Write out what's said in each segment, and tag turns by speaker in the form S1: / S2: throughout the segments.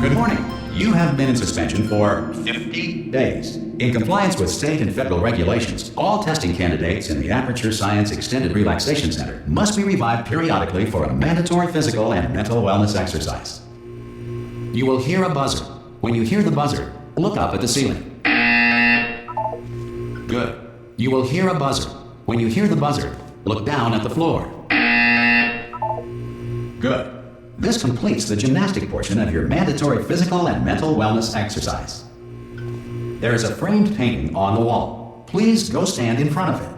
S1: Good morning. You have been in suspension for 50 days. In compliance with state and federal regulations, all testing candidates in the Aperture Science Extended Relaxation Center must be revived periodically for a mandatory physical and mental wellness exercise. You will hear a buzzer. When you hear the buzzer, look up at the ceiling. Good. You will hear a buzzer. When you hear the buzzer, look down at the floor. Good. This completes the gymnastic portion of your mandatory physical and mental wellness exercise. There is a framed painting on the wall. Please go stand in front of it.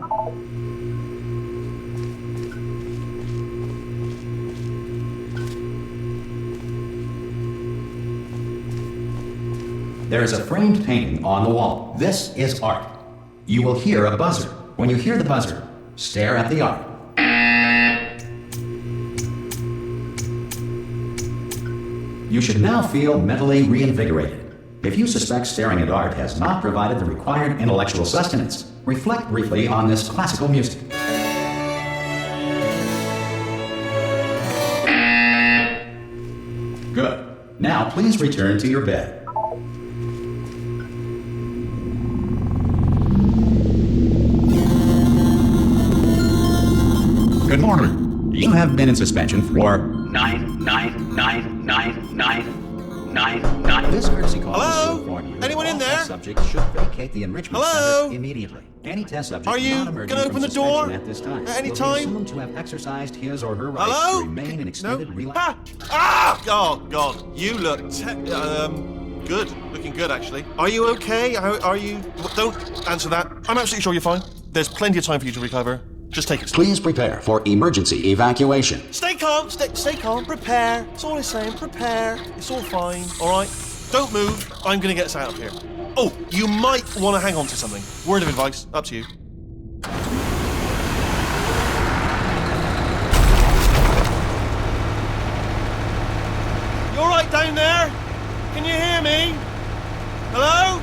S1: There is a framed painting on the wall. This is art. You will hear a buzzer. When you hear the buzzer, stare at the art. You should now feel mentally reinvigorated. If you suspect staring at art has not provided the required intellectual sustenance, reflect briefly on this classical music. Good. Now please return to your bed. Good morning. You have been in suspension for 9999999. This courtesy call
S2: Hello?
S1: is to inform you
S2: Anyone
S1: that
S2: in
S1: all
S2: there?
S1: test subjects should vacate the enrichment
S2: Hello?
S1: center immediately. Any test subject
S2: Are you
S1: not emerging
S2: gonna
S1: from
S2: open the
S1: suspension
S2: door
S1: at this time
S2: at any
S1: will
S2: time?
S1: be assumed to have exercised his or her rights
S2: Hello?
S1: to remain in extended
S2: No?
S1: relaxation.
S2: Oh, God. You look good. Looking good, actually. Are you okay? Are you... Don't answer that. I'm absolutely sure you're fine. There's plenty of time for you to recover. Just take it slow.
S1: Please prepare for emergency evacuation.
S2: Stay calm. Stay calm. Prepare. That's all I'm saying. Prepare. It's all fine. All right? Don't move. I'm going to get us out of here. Oh, you might want to hang on to something. Word of advice. Up to you. You all right down there? Can you hear me? Hello?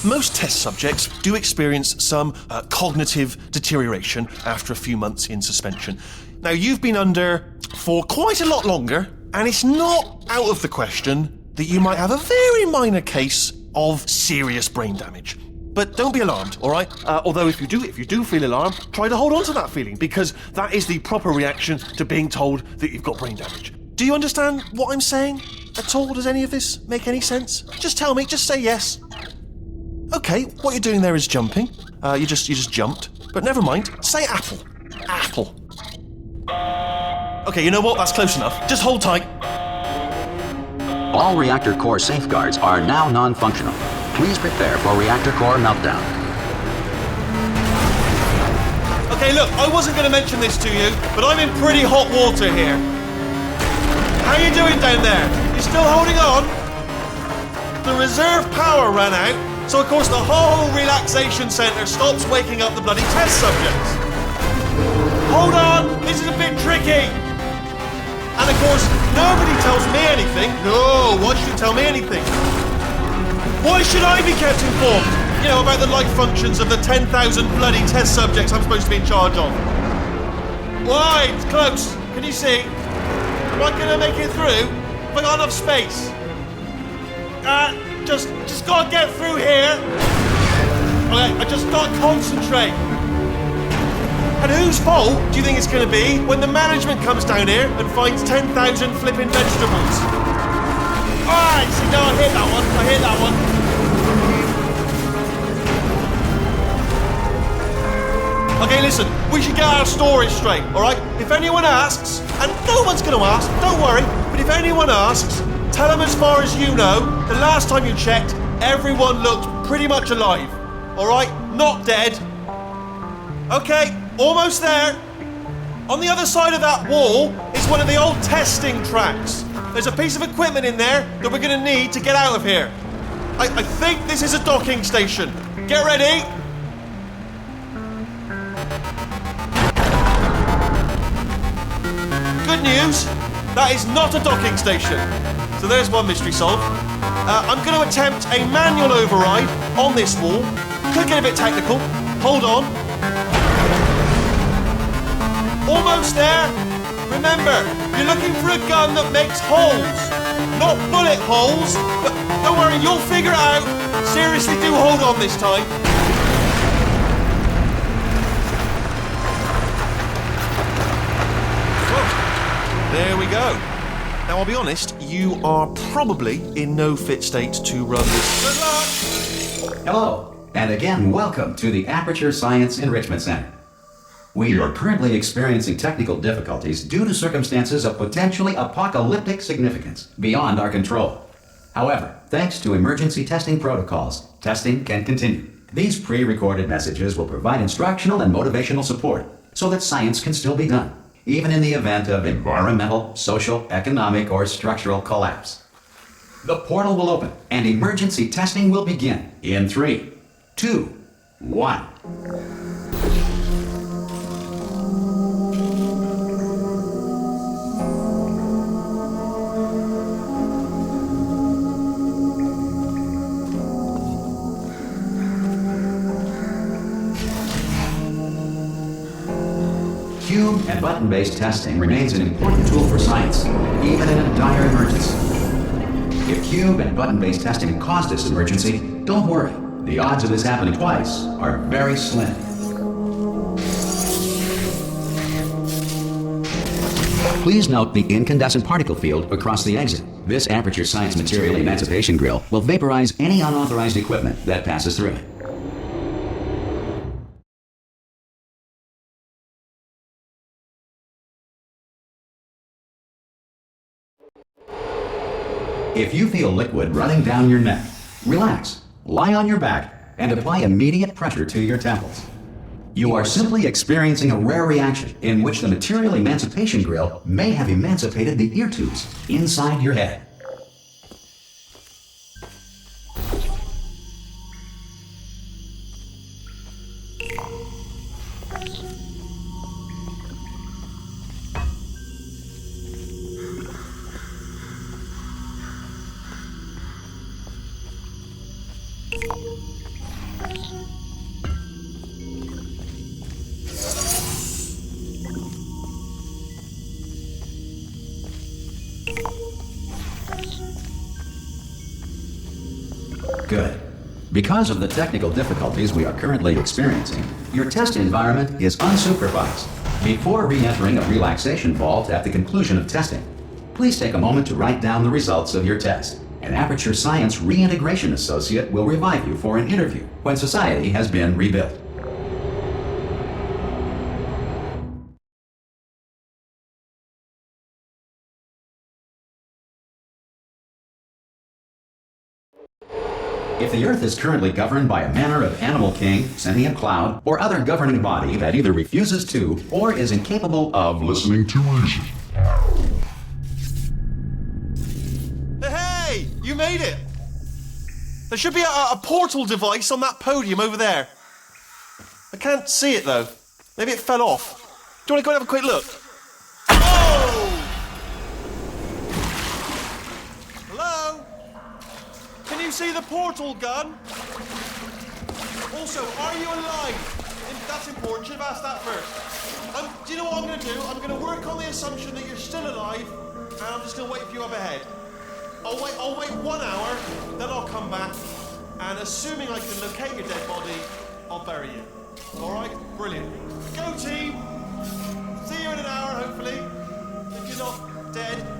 S2: Most test subjects do experience some cognitive deterioration after a few months in suspension. Now, you've been under for quite a lot longer, and it's not out of the question that you might have a very minor case of serious brain damage. But don't be alarmed, all right? Although if you do feel alarmed, try to hold on to that feeling, because that is the proper reaction to being told that you've got brain damage. Do you understand what I'm saying at all? Does any of this make any sense? Just tell me, just say yes. Okay, what you're doing there is jumping. You just jumped. But never mind. Say apple. Apple. Okay, you know what? That's close enough. Just hold tight.
S1: All reactor core safeguards are now non-functional. Please prepare for reactor core meltdown.
S2: Okay, look, I wasn't going to mention this to you, but I'm in pretty hot water here. How you doing down there? You still holding on? The reserve power ran out, so of course the whole relaxation centre stops waking up the bloody test subjects. Hold on, this is a bit tricky. And of course, nobody tells me anything. No, why should you tell me anything? Why should I be kept informed? You know, about the life functions of the 10,000 bloody test subjects I'm supposed to be in charge of. Why? It's close. Can you see? Am I gonna make it through? Have I got enough space? Just gotta get through here. Okay, I just gotta concentrate. And whose fault do you think it's going to be when the management comes down here and finds 10,000 flipping vegetables? Alright, see, no, I hit that one. Okay, listen, we should get our story straight, alright? If anyone asks, and no one's going to ask, don't worry, but if anyone asks, tell them as far as you know, the last time you checked, everyone looked pretty much alive, alright? Not dead. Okay. Almost there. On the other side of that wall is one of the old testing tracks. There's a piece of equipment in there that we're going to need to get out of here. I think this is a docking station. Get ready. Good news, that is not a docking station. So there's one mystery solved. I'm going to attempt a manual override on this wall. Could get a bit technical. Hold on. Almost there. Remember, you're looking for a gun that makes holes. Not bullet holes, but don't worry, you'll figure it out. Seriously, do hold on this time. Whoa. There we go. Now, I'll be honest, you are probably in no fit state to run this. Good luck!
S1: Hello, and again, welcome to the Aperture Science Enrichment Center. We are currently experiencing technical difficulties due to circumstances of potentially apocalyptic significance beyond our control. However, thanks to emergency testing protocols, testing can continue. These pre-recorded messages will provide instructional and motivational support so that science can still be done, even in the event of environmental, social, economic, or structural collapse. The portal will open and emergency testing will begin in 3, 2, 1. Cube and button-based testing remains an important tool for science, even in a dire emergency. If cube and button-based testing caused this emergency, don't worry. The odds of this happening twice are very slim. Please note the incandescent particle field across the exit. This Aperture Science Material Emancipation Grill will vaporize any unauthorized equipment that passes through it. If you feel liquid running down your neck, relax, lie on your back, and apply immediate pressure to your temples. You are simply experiencing a rare reaction in which the Material Emancipation Grill may have emancipated the ear tubes inside your head. Good. Because of the technical difficulties we are currently experiencing, your test environment is unsupervised. Before re-entering a relaxation vault at the conclusion of testing, please take a moment to write down the results of your test. An Aperture Science Reintegration Associate will revive you for an interview when society has been rebuilt. If the Earth is currently governed by a manner of animal king, sentient cloud, or other governing body that either refuses to or is incapable of listening to reason.
S2: Hey, you made it! There should be a portal device on that podium over there. I can't see it though. Maybe it fell off. Do you want to go and have a quick look? Oh! Hello? Can you see the portal gun? Also, are you alive? That's important. Should have asked that first. Do you know what I'm going to do? I'm going to work on the assumption that you're still alive, and I'm just going to wait for you up ahead. I'll wait 1 hour, then I'll come back, and assuming I can locate your dead body, I'll bury you. All right? Brilliant. Go team! See you in an hour, hopefully, if you're not dead.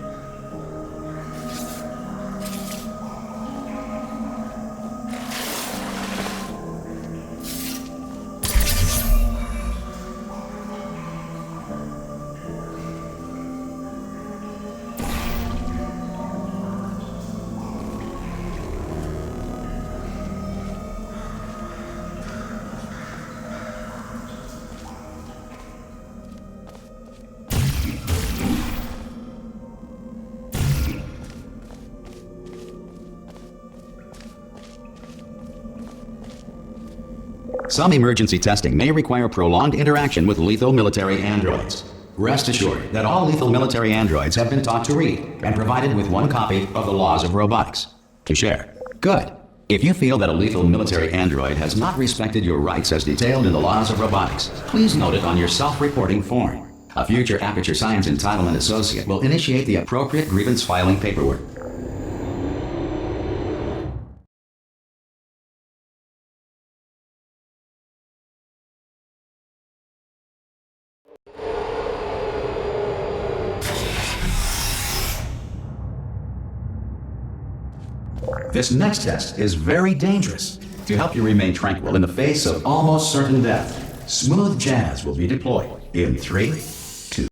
S1: Some emergency testing may require prolonged interaction with lethal military androids. Rest assured that all lethal military androids have been taught to read and provided with one copy of the laws of robotics to share. Good. If you feel that a lethal military android has not respected your rights as detailed in the laws of robotics, please note it on your self-reporting form. A future Aperture Science Entitlement Associate will initiate the appropriate grievance filing paperwork. This next test is very dangerous. To help you remain tranquil in the face of almost certain death, smooth jazz will be deployed in 3, 2.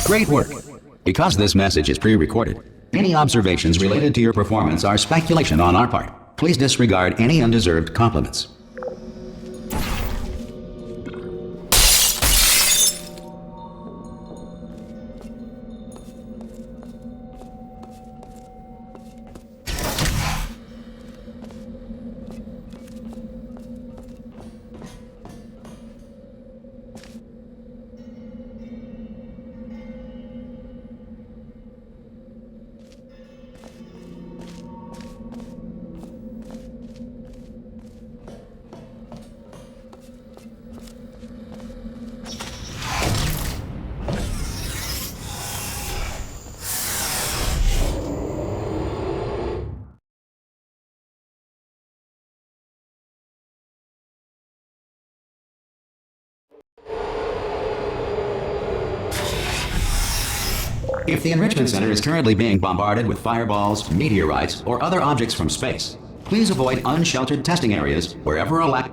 S1: Great work! Because this message is pre-recorded, any observations related to your performance are speculation on our part. Please disregard any undeserved compliments. If the Enrichment Center is currently being bombarded with fireballs, meteorites, or other objects from space, please avoid unsheltered testing areas wherever a lack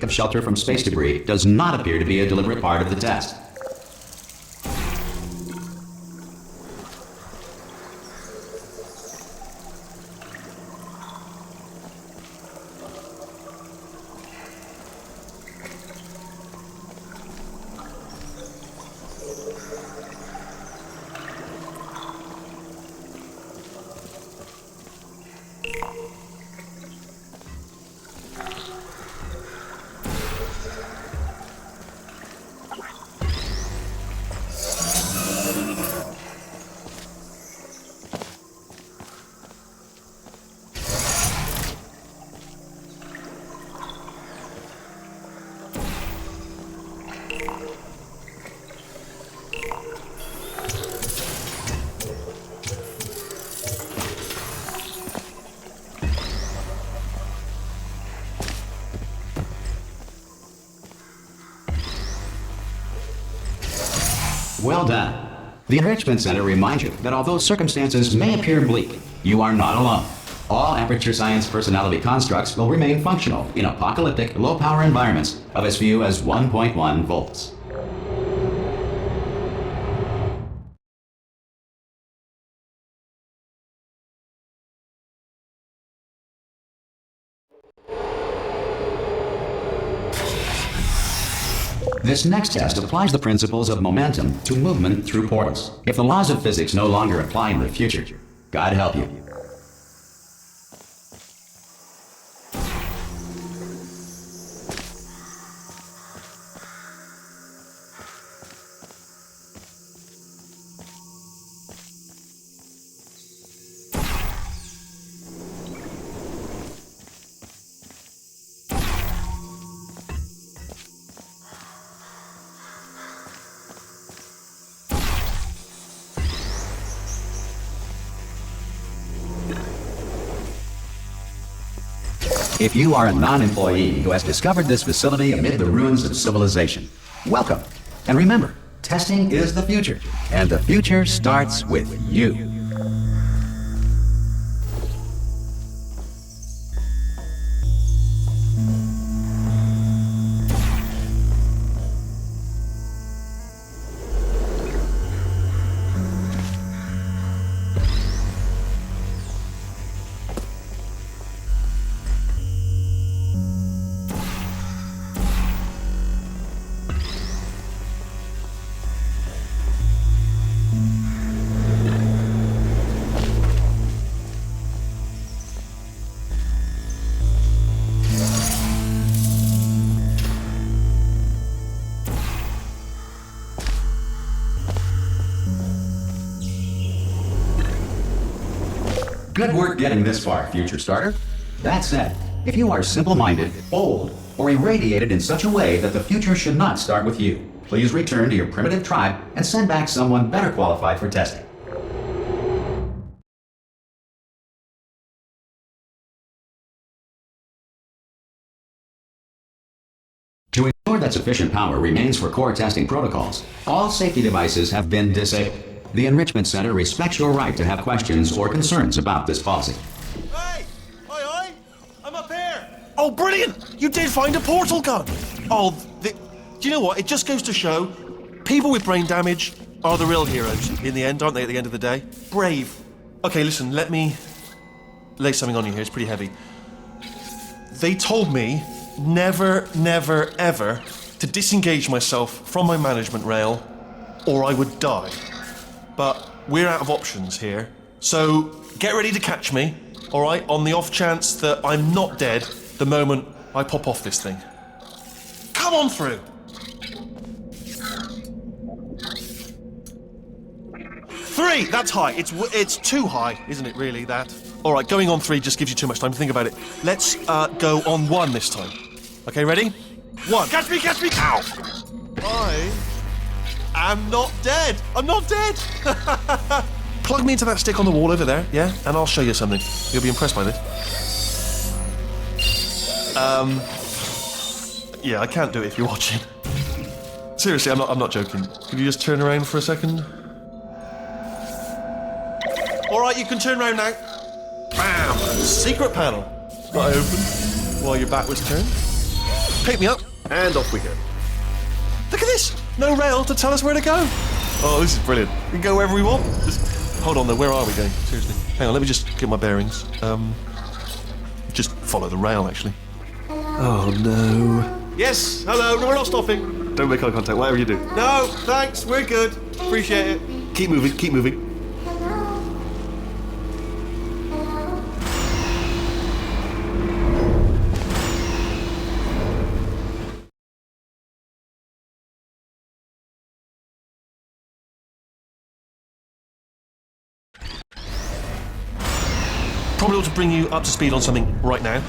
S1: of shelter from space debris does not appear to be a deliberate part of the test. Well done. The Enrichment Center reminds you that although circumstances may appear bleak, you are not alone. All Aperture Science personality constructs will remain functional in apocalyptic, low-power environments of as few as 1.1 volts. This next test applies the principles of momentum to movement through portals. If the laws of physics no longer apply in the future, God help you. If you are a non-employee who has discovered this facility amid the ruins of civilization, welcome. And remember, testing is the future, and the future starts with you. Good work getting this far, future starter. That said, if you are simple-minded, bold, or irradiated in such a way that the future should not start with you, please return to your primitive tribe and send back someone better qualified for testing. To ensure that sufficient power remains for core testing protocols, all safety devices have been disabled. The Enrichment Center respects your right to have questions or concerns about this policy.
S2: Hey! Oi! I'm up here! Oh, brilliant! You did find a portal gun! Oh, do you know what? It just goes to show, people with brain damage are the real heroes in the end, aren't they, at the end of the day? Brave. Okay, listen, let me lay something on you here. It's pretty heavy. They told me never, never, ever to disengage myself from my management rail or I would die. But we're out of options here, so get ready to catch me, all right, on the off chance that I'm not dead the moment I pop off this thing. Come on through! 3, that's high. It's too high, isn't it, really, that? All right, going on 3 just gives you too much time to think about it. Let's go on 1 this time. Okay, ready? 1. Catch me! Ow! I'm not dead! I'm not dead! Plug me into that stick on the wall over there, yeah? And I'll show you something. You'll be impressed by this. Yeah, I can't do it if you're watching. Seriously, I'm not joking. Could you just turn around for a second? Alright, you can turn around now. Bam! Secret panel. That I opened while your back was turned. Pick me up, and off we go. Look at this! No rail to tell us where to go. Oh, this is brilliant. We can go wherever we want. Just hold on though, where are we going? Seriously. Hang on, let me just get my bearings. Just follow the rail, actually. Oh no. Yes, hello, no, we're not stopping. Don't make eye contact, whatever you do. No, thanks, we're good. Appreciate it. Keep moving. Probably ought to bring you up to speed on something right now.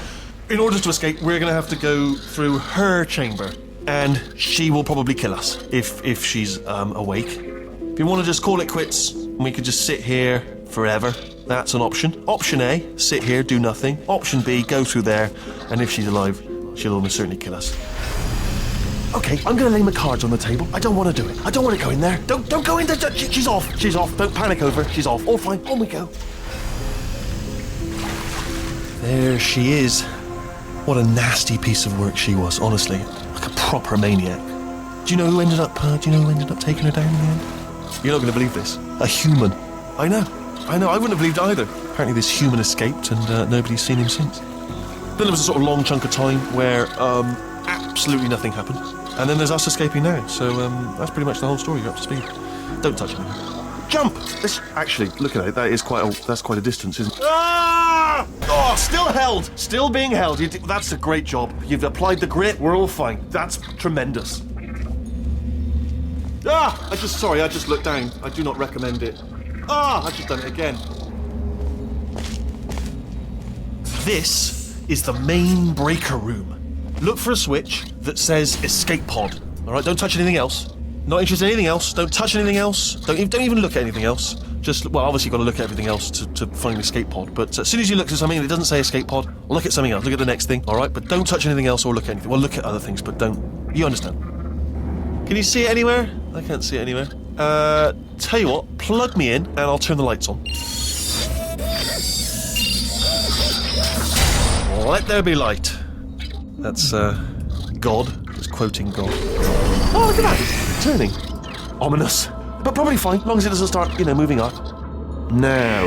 S2: In order to escape, we're going to have to go through her chamber, and she will probably kill us if she's awake. If you want to just call it quits, and we could just sit here forever, that's an option. Option A, sit here, do nothing. Option B, go through there, and if she's alive, she'll almost certainly kill us. Okay, I'm going to lay my cards on the table. I don't want to do it. I don't want to go in there. Don't go in there. She's off. Don't panic over. She's off. All fine. On we go. There she is. What a nasty piece of work she was, honestly. Like a proper maniac. Do you know who ended up taking her down in the end? You're not going to believe this. A human. I know. I wouldn't have believed either. Apparently this human escaped and nobody's seen him since. Then there was a sort of long chunk of time where absolutely nothing happened. And then there's us escaping now. So that's pretty much the whole story. You're up to speed. Don't touch me. Jump! Actually, look at it. That's quite a distance, isn't it? Ah! Oh, still held. Still being held. That's a great job. You've applied the grit. We're all fine. That's tremendous. Ah! I just looked down. I do not recommend it. Ah! I've just done it again. This is the main breaker room. Look for a switch that says escape pod. All right, don't touch anything else. Not interested in anything else. Don't touch anything else. Don't even look at anything else. Well, obviously you've got to look at everything else to find the escape pod, but as soon as you look at something and it doesn't say escape pod, look at something else, look at the next thing, alright? But don't touch anything else or look at anything. Well, look at other things, but don't. You understand? Can you see it anywhere? I can't see it anywhere. Tell you what, plug me in and I'll turn the lights on. Let there be light. That's, God. It's quoting God. Oh, look at that! It's turning. Ominous. But probably fine, as long as it doesn't start, moving up. Now.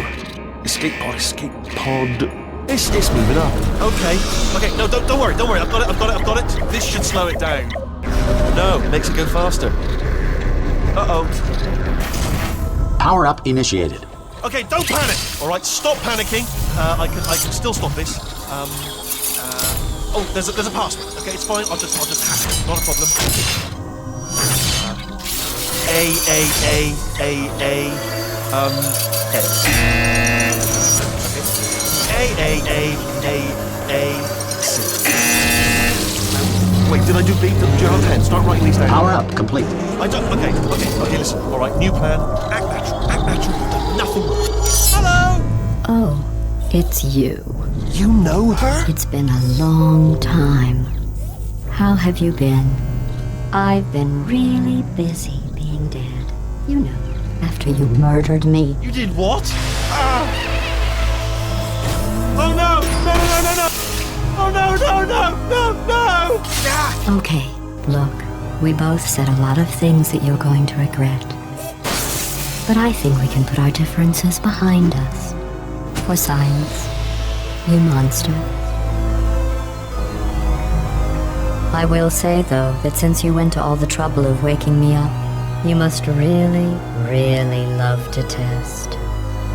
S2: Escape pod. It's moving up. Okay, no, don't worry. I've got it. This should slow it down. No, it makes it go faster. Uh-oh.
S1: Power up initiated.
S2: Okay, don't panic. All right, stop panicking. I can still stop this. Oh, there's a password. Okay, it's fine. I'll just hack it. Not a problem. S. A. Wait, did I do B? Do you have a pen? Start writing these down.
S1: Power up complete.
S2: I don't. Okay, listen. All right, new plan. Act natural. Nothing wrong. Hello.
S3: Oh, it's you.
S2: You know her?
S3: It's been a long time. How have you been? I've been really busy being dead. You know, after you murdered me.
S2: You did what? Oh no! Oh no!
S3: Okay, look, we both said a lot of things that you're going to regret. But I think we can put our differences behind us. For science, you monster. I will say, though, that since you went to all the trouble of waking me up, you must really, really love to test.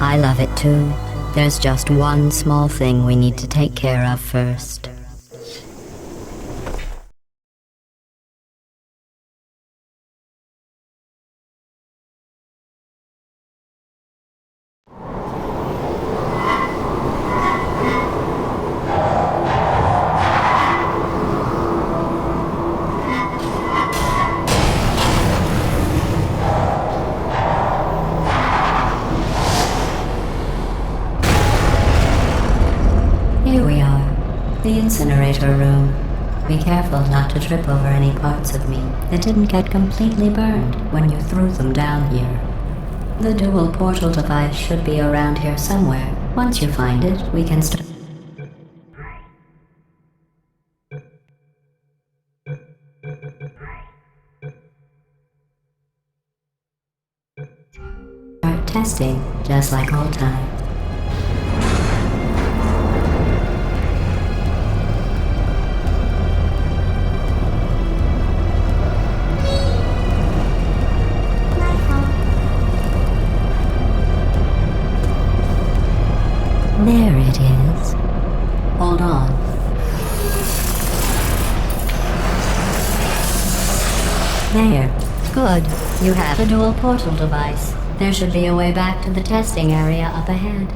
S3: I love it too. There's just one small thing we need to take care of first. Here we are, the incinerator room. Be careful not to trip over any parts of me that didn't get completely burned when you threw them down here. The dual portal device should be around here somewhere. Once you find it, we can start testing, just like old times. There it is. Hold on. There. Good. You have a dual portal device. There should be a way back to the testing area up ahead.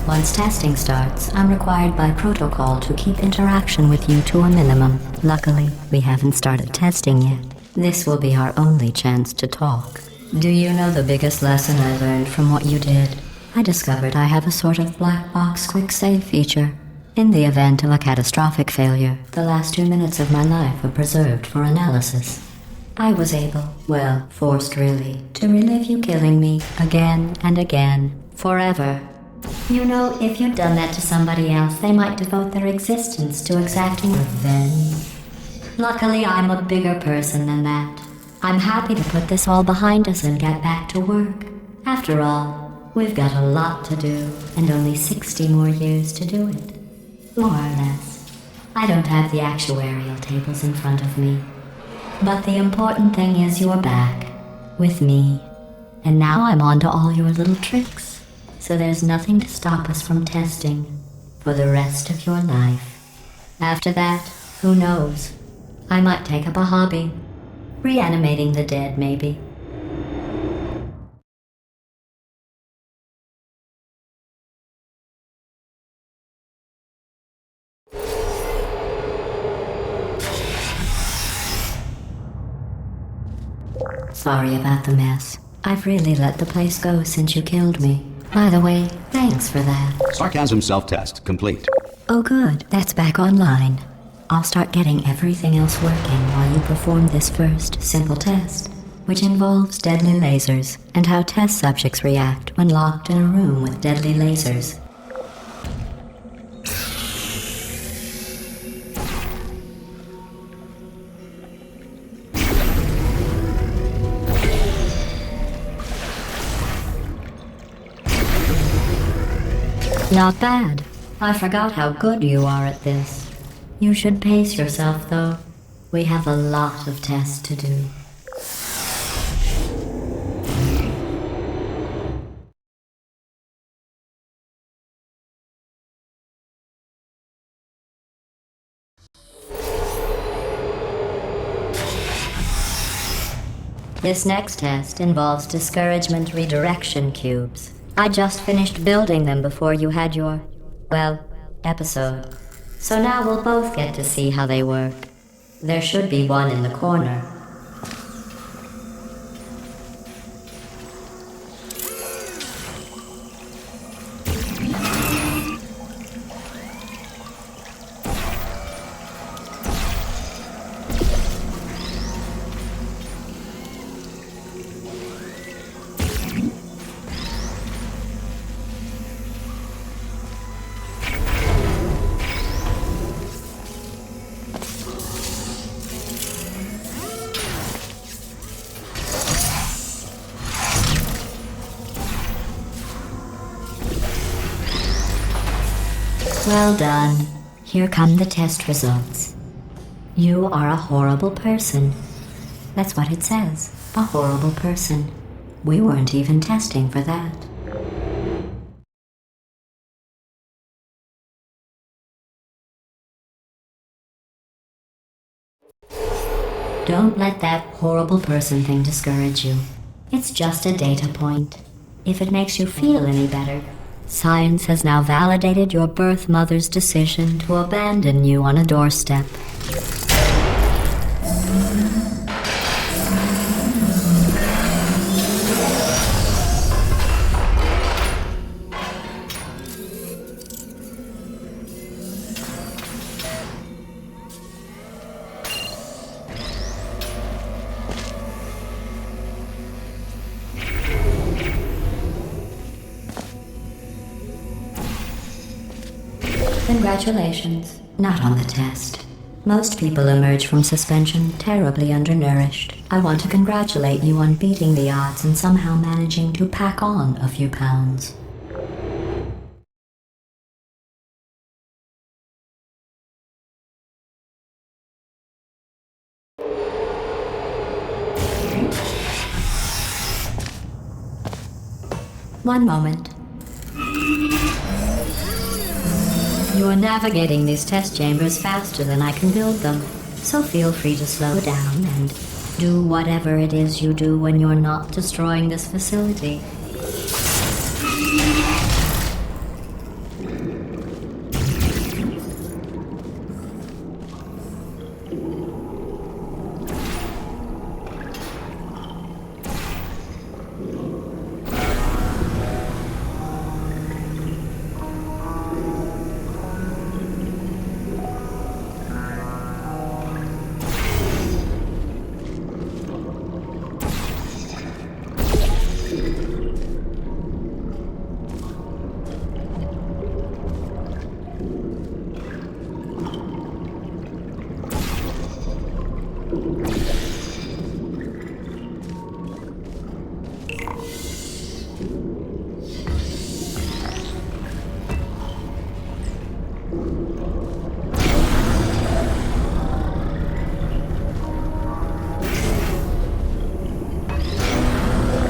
S3: Once testing starts, I'm required by protocol to keep interaction with you to a minimum. Luckily, we haven't started testing yet. This will be our only chance to talk. Do you know the biggest lesson I learned from what you did? I discovered I have a sort of black box quick save feature. In the event of a catastrophic failure, the last 2 minutes of my life are preserved for analysis. I was able, well, forced really, to relive you killing me again and again, forever. You know, if you'd done that to somebody else, they might devote their existence to exacting revenge. Luckily, I'm a bigger person than that. I'm happy to put this all behind us and get back to work. After all, we've got a lot to do, and only 60 more years to do it. More or less. I don't have the actuarial tables in front of me. But the important thing is you're back, with me. And now I'm on to all your little tricks. So there's nothing to stop us from testing for the rest of your life. After that, who knows? I might take up a hobby. Reanimating the dead, maybe. Sorry about the mess. I've really let the place go since you killed me. By the way, thanks for that.
S1: Sarcasm self-test complete.
S3: Oh good, that's back online. I'll start getting everything else working while you perform this first simple test, which involves deadly lasers and how test subjects react when locked in a room with deadly lasers. Not bad. I forgot how good you are at this. You should pace yourself, though. We have a lot of tests to do. This next test involves discouragement redirection cubes. I just finished building them before you had your, well, episode. So now we'll both get to see how they work. There should be one in the corner. Well done. Here come the test results. You are a horrible person. That's what it says. A horrible person. We weren't even testing for that. Don't let that horrible person thing discourage you. It's just a data point. If it makes you feel any better, science has now validated your birth mother's decision to abandon you on a doorstep. Congratulations. Not on the test. Most people emerge from suspension terribly undernourished. I want to congratulate you on beating the odds and somehow managing to pack on a few pounds. One moment. You are navigating these test chambers faster than I can build them, so feel free to slow down and do whatever it is you do when you're not destroying this facility.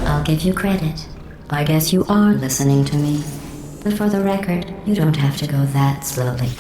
S3: I'll give you credit. I guess you are listening to me. But for the record, you don't have to go that slowly.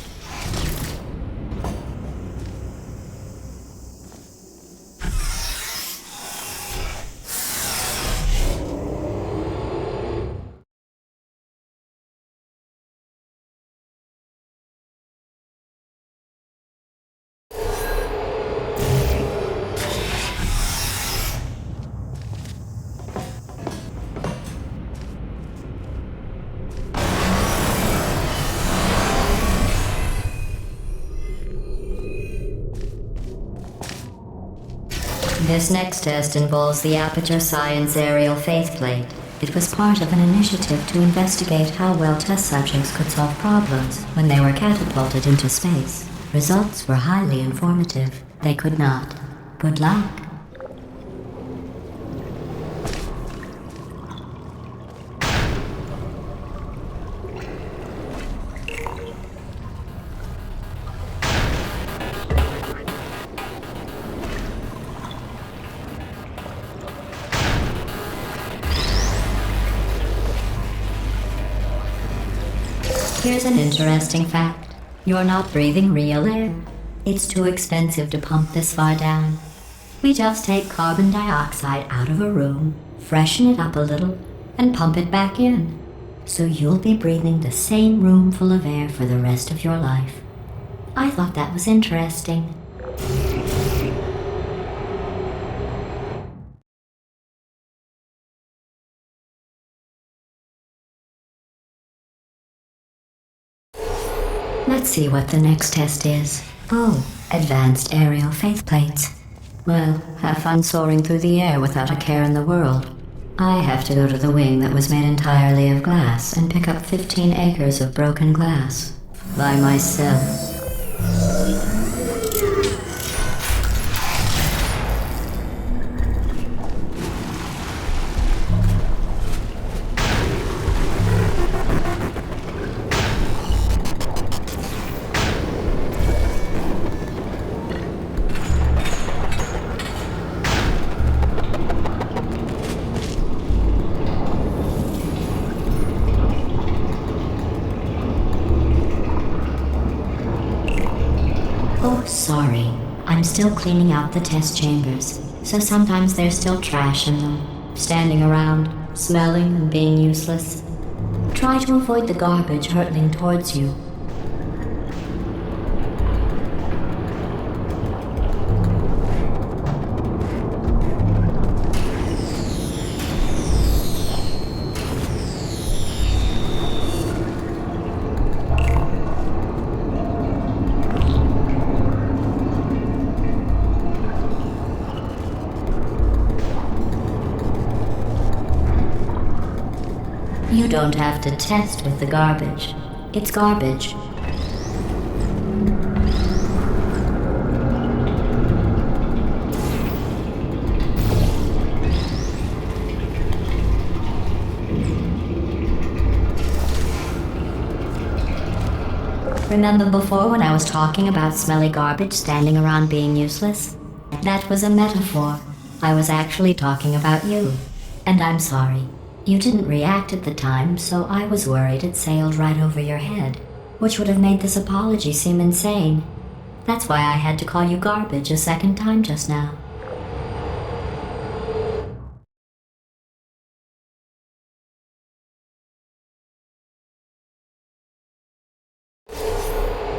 S3: This next test involves the Aperture Science Aerial Faceplate. It was part of an initiative to investigate how well test subjects could solve problems when they were catapulted into space. Results were highly informative. They could not. Good luck. Here's an interesting fact. You're not breathing real air. It's too expensive to pump this far down. We just take carbon dioxide out of a room, freshen it up a little, and pump it back in. So you'll be breathing the same room full of air for the rest of your life. I thought that was interesting. Let's see what the next test is. Oh, advanced aerial faceplates. Well, have fun soaring through the air without a care in the world. I have to go to the wing that was made entirely of glass and pick up 15 acres of broken glass. By myself. Oh, sorry. I'm still cleaning out the test chambers, so sometimes there's still trash in them, standing around, smelling and being useless. Try to avoid the garbage hurtling towards you. You don't have to test with the garbage. It's garbage. Remember before when I was talking about smelly garbage standing around being useless? That was a metaphor. I was actually talking about you. And I'm sorry. You didn't react at the time, so I was worried it sailed right over your head, which would have made this apology seem insane. That's why I had to call you garbage a second time just now.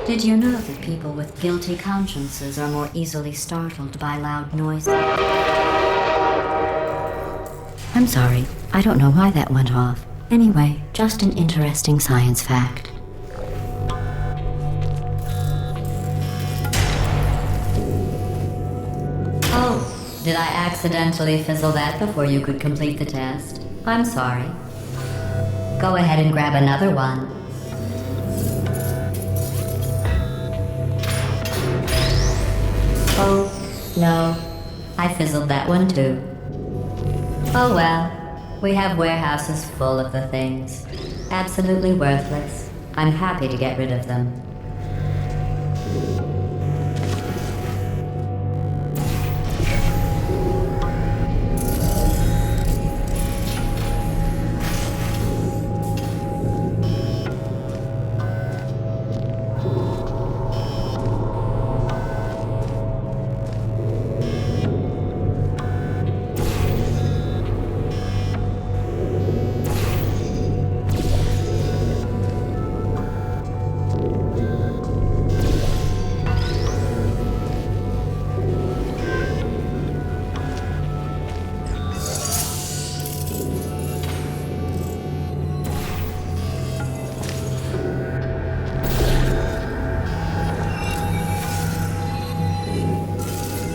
S3: Did you know that people with guilty consciences are more easily startled by loud noises? I'm sorry. I don't know why that went off. Anyway, just an interesting science fact. Oh, did I accidentally fizzle that before you could complete the test? I'm sorry. Go ahead and grab another one. Oh, no. I fizzled that one too. Oh well. We have warehouses full of the things. Absolutely worthless. I'm happy to get rid of them.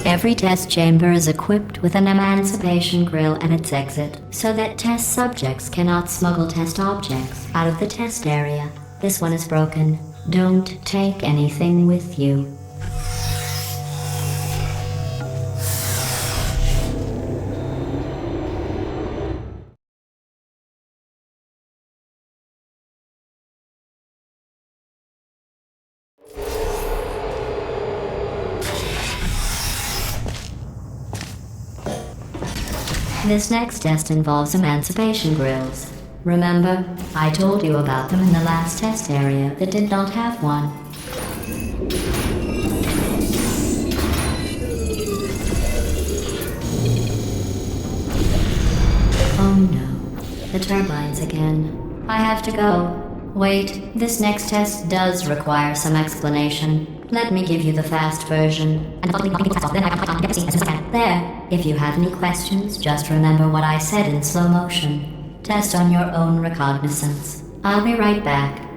S3: Every test chamber is equipped with an emancipation grill at its exit, so that test subjects cannot smuggle test objects out of the test area. This one is broken. Don't take anything with you. This next test involves emancipation grills. Remember, I told you about them in the last test area that did not have one. Oh no, the turbines again. I have to go. Wait, this next test does require some explanation. Let me give you the fast version. There. If you have any questions, just remember what I said in slow motion. Test on your own recognizance. I'll be right back.